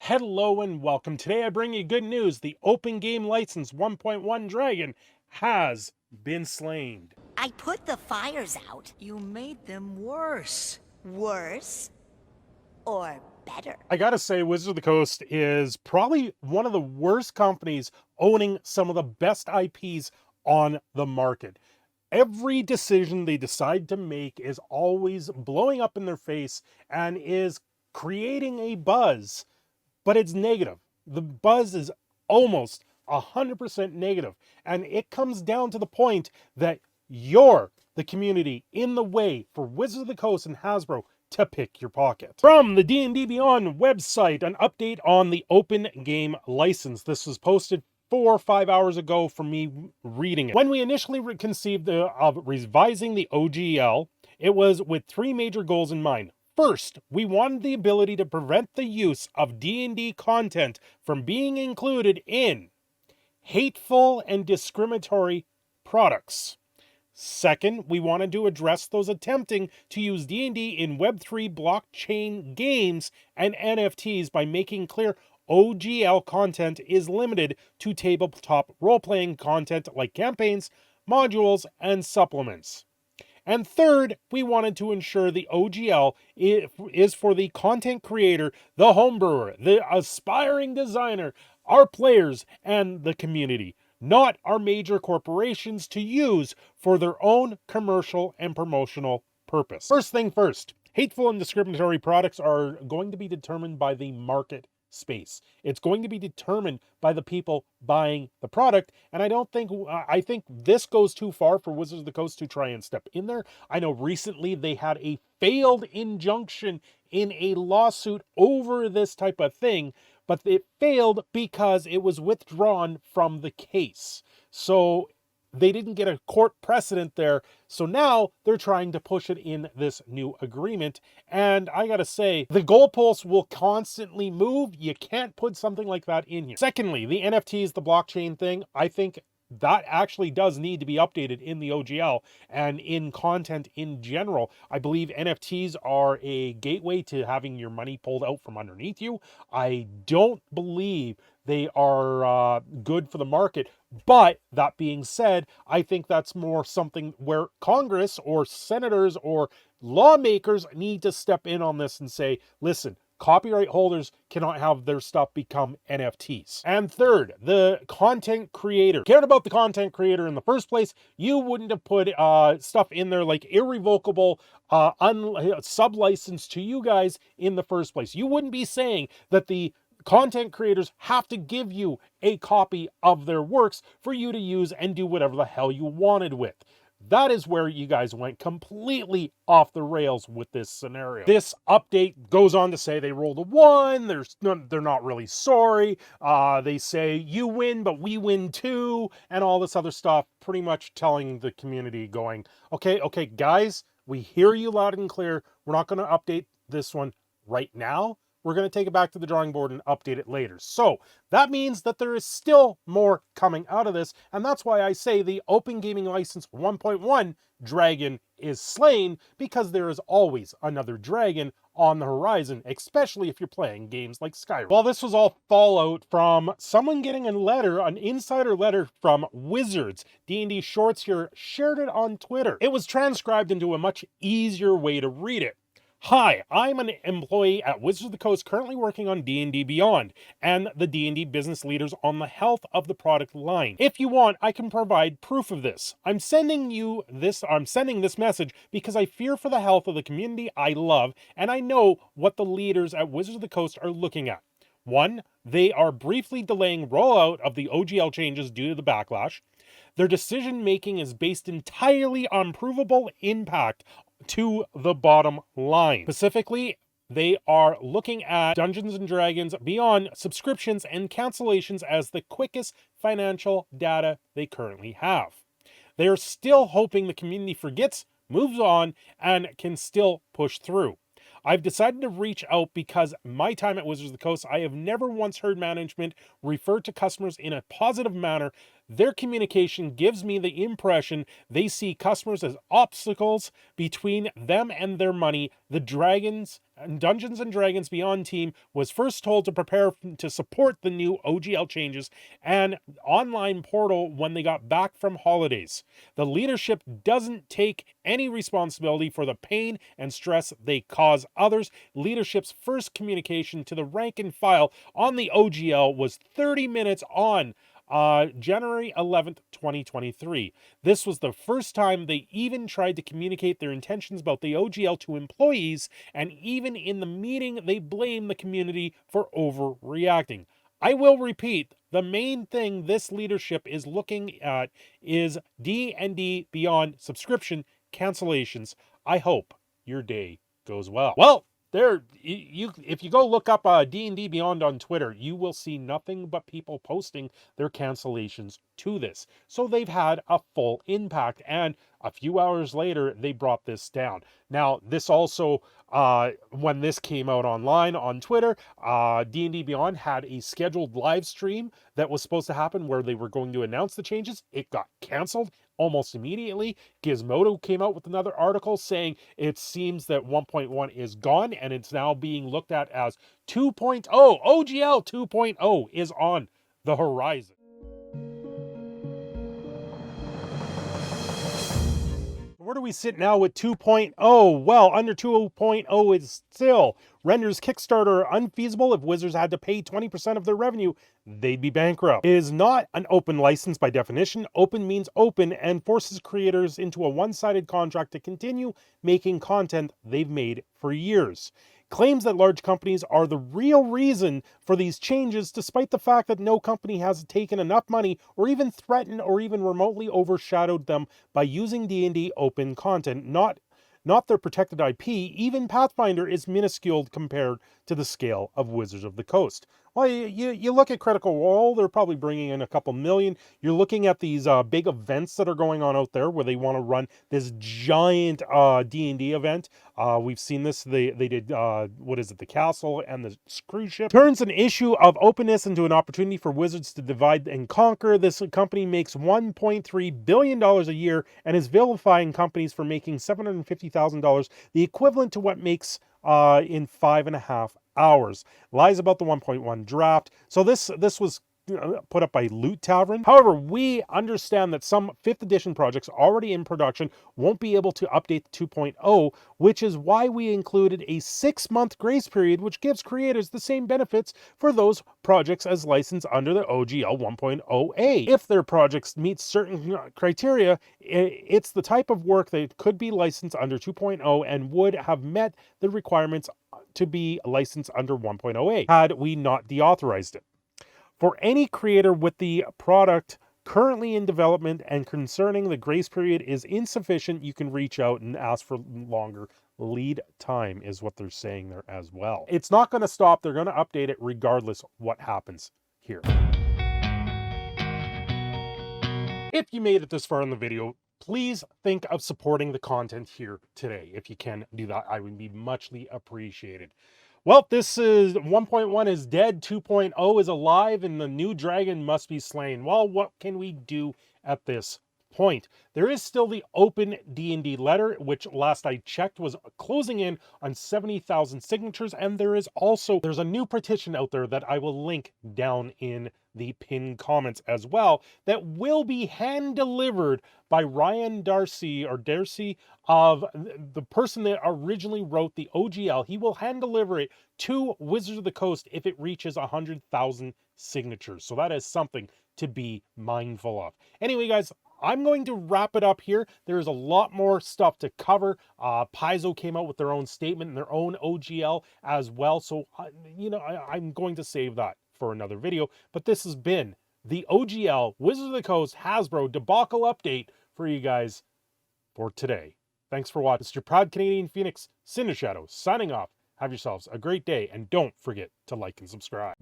Hello and welcome. Today I bring you good news. The Open Game License 1.1 Dragon has been slain. I put the fires out. You made them worse. Worse? Or better? I gotta say, Wizards of the Coast is probably one of the worst companies owning some of the best IPs on the market. Every decision they decide to make is always blowing up in their face and is creating a buzz, but it's negative. The buzz is almost 100% negative, and it comes down to the point that you're the community in the way for Wizards of the Coast and Hasbro to pick your pocket. From the D&D Beyond website, an update on the Open Game License. This was posted 4 or 5 hours ago from me reading it. When we initially conceived of revising the OGL, it was with 3 major goals in mind. First, we wanted the ability to prevent the use of D&D content from being included in hateful and discriminatory products. Second, we wanted to address those attempting to use D&D in Web3 blockchain games and NFTs by making clear OGL content is limited to tabletop role-playing content like campaigns, modules, and supplements. And third, we wanted to ensure the OGL is for the content creator, the homebrewer, the aspiring designer, our players, and the community, not our major corporations to use for their own commercial and promotional purpose. First thing first, hateful and discriminatory products are going to be determined by the market space. It's going to be determined by the people buying the product, and I think this goes too far for Wizards of the Coast to try and step in there. I know recently they had a failed injunction in a lawsuit over this type of thing, but it failed because it was withdrawn from the case. So they didn't get a court precedent there. So now they're trying to push it in this new agreement. And I gotta say, the goalposts will constantly move. You can't put something like that in here. Secondly, the NFTs, the blockchain thing, I think that actually does need to be updated in the OGL and in content in general. I believe NFTs are a gateway to having your money pulled out from underneath you. I don't believe they are good for the market. But that being said, I think that's more something where Congress or senators or lawmakers need to step in on this and say, listen, copyright holders cannot have their stuff become NFTs. And third, the content creator. Cared about the content creator in the first place, you wouldn't have put stuff in there like irrevocable sub-license to you guys in the first place. You wouldn't be saying that the content creators have to give you a copy of their works for you to use and do whatever the hell you wanted with. That is where you guys went completely off the rails with this scenario. This update goes on to say they rolled a 1, they're not really sorry, they say you win but we win too, and all this other stuff, pretty much telling the community going, okay guys, we hear you loud and clear, we're not going to update this one right now. We're going to take it back to the drawing board and update it later. So that means that there is still more coming out of this. And that's why I say the Open Gaming License 1.1 Dragon is slain, because there is always another dragon on the horizon, especially if you're playing games like Skyrim. Well, this was all fallout from someone getting a letter, an insider letter from Wizards. D&D Shorts here shared it on Twitter. It was transcribed into a much easier way to read it. Hi, I'm an employee at Wizards of the Coast currently working on D&D Beyond and the D&D business leaders on the health of the product line. If you want, I can provide proof of this. I'm sending this message because I fear for the health of the community I love, and I know what the leaders at Wizards of the Coast are looking at. 1, they are briefly delaying rollout of the OGL changes due to the backlash. Their decision making is based entirely on provable impact to the bottom line. Specifically, they are looking at Dungeons & Dragons Beyond subscriptions and cancellations as the quickest financial data they currently have. They are still hoping the community forgets, moves on, and can still push through. I've decided to reach out because my time at Wizards of the Coast, I have never once heard management refer to customers in a positive manner. Their communication gives me the impression they see customers as obstacles between them and their money. The dragons Dungeons and Dragons Beyond team was first told to prepare to support the new OGL changes and online portal when they got back from holidays. The leadership doesn't take any responsibility for the pain and stress they cause others. Leadership's first communication to the rank and file on the OGL was 30 minutes on January 11th, 2023. This was the first time they even tried to communicate their intentions about the OGL to employees, and even in the meeting, they blamed the community for overreacting. I will repeat, the main thing this leadership is looking at is D&D Beyond subscription cancellations. I hope your day goes well. Well, if you go look up D&D Beyond on Twitter, you will see nothing but people posting their cancellations to this. So they've had a full impact, and a few hours later they brought this down. Now, this also when this came out online on Twitter, D&D Beyond had a scheduled live stream that was supposed to happen where they were going to announce the changes. It got canceled almost immediately. Gizmodo came out with another article saying it seems that 1.1 is gone and it's now being looked at as 2.0. OGL 2.0 is on the horizon. Where do we sit now with 2.0? Well, under 2.0 is still renders Kickstarter unfeasible. If Wizards had to pay 20% of their revenue, they'd be bankrupt. It is not an open license by definition. Open means open and forces creators into a one-sided contract to continue making content they've made for years. Claims that large companies are the real reason for these changes, despite the fact that no company has taken enough money or even threatened or even remotely overshadowed them by using D&D open content, not their protected IP. Even Pathfinder is minuscule compared to the scale of Wizards of the Coast. Well, you look at Critical Role, they're probably bringing in a couple million. You're looking at these big events that are going on out there where they want to run this giant D&D event. We've seen this. They did, the castle and the cruise ship. Turns an issue of openness into an opportunity for Wizards to divide and conquer. This company makes $1.3 billion a year and is vilifying companies for making $750,000, the equivalent to what makes in 5.5 hours. Lies about the 1.1 draft. So this was put up by Loot Tavern. However, we understand that some 5th edition projects already in production won't be able to update the 2.0, which is why we included a 6-month grace period, which gives creators the same benefits for those projects as licensed under the OGL 1.0A. If their projects meet certain criteria, it's the type of work that could be licensed under 2.0 and would have met the requirements to be licensed under 1.0A had we not deauthorized it. For any creator with the product currently in development and concerning the grace period is insufficient, you can reach out and ask for longer lead time, is what they're saying there as well. It's not going to stop. They're going to update it regardless what happens here. If you made it this far in the video, please think of supporting the content here today. If you can do that, I would be muchly appreciated. Well, this is 1.1 is dead, 2.0 is alive, and the new dragon must be slain. Well, what can we do at this point? There is still the open D&D letter, which last I checked was closing in on 70,000 signatures, and there's a new petition out there that I will link down in the pinned comments as well, that will be hand delivered by Ryan Darcy of the person that originally wrote the OGL. He will hand deliver it to Wizards of the Coast if it reaches 100,000 signatures. So that is something to be mindful of. Anyway, guys, I'm going to wrap it up here. There's a lot more stuff to cover. Paizo came out with their own statement and their own OGL as well. So, I'm going to save that for another video. But this has been the OGL Wizards of the Coast Hasbro debacle update for you guys for today. Thanks for watching. It's your proud Canadian Phoenix, Cinder Shadow, signing off. Have yourselves a great day, and don't forget to like and subscribe.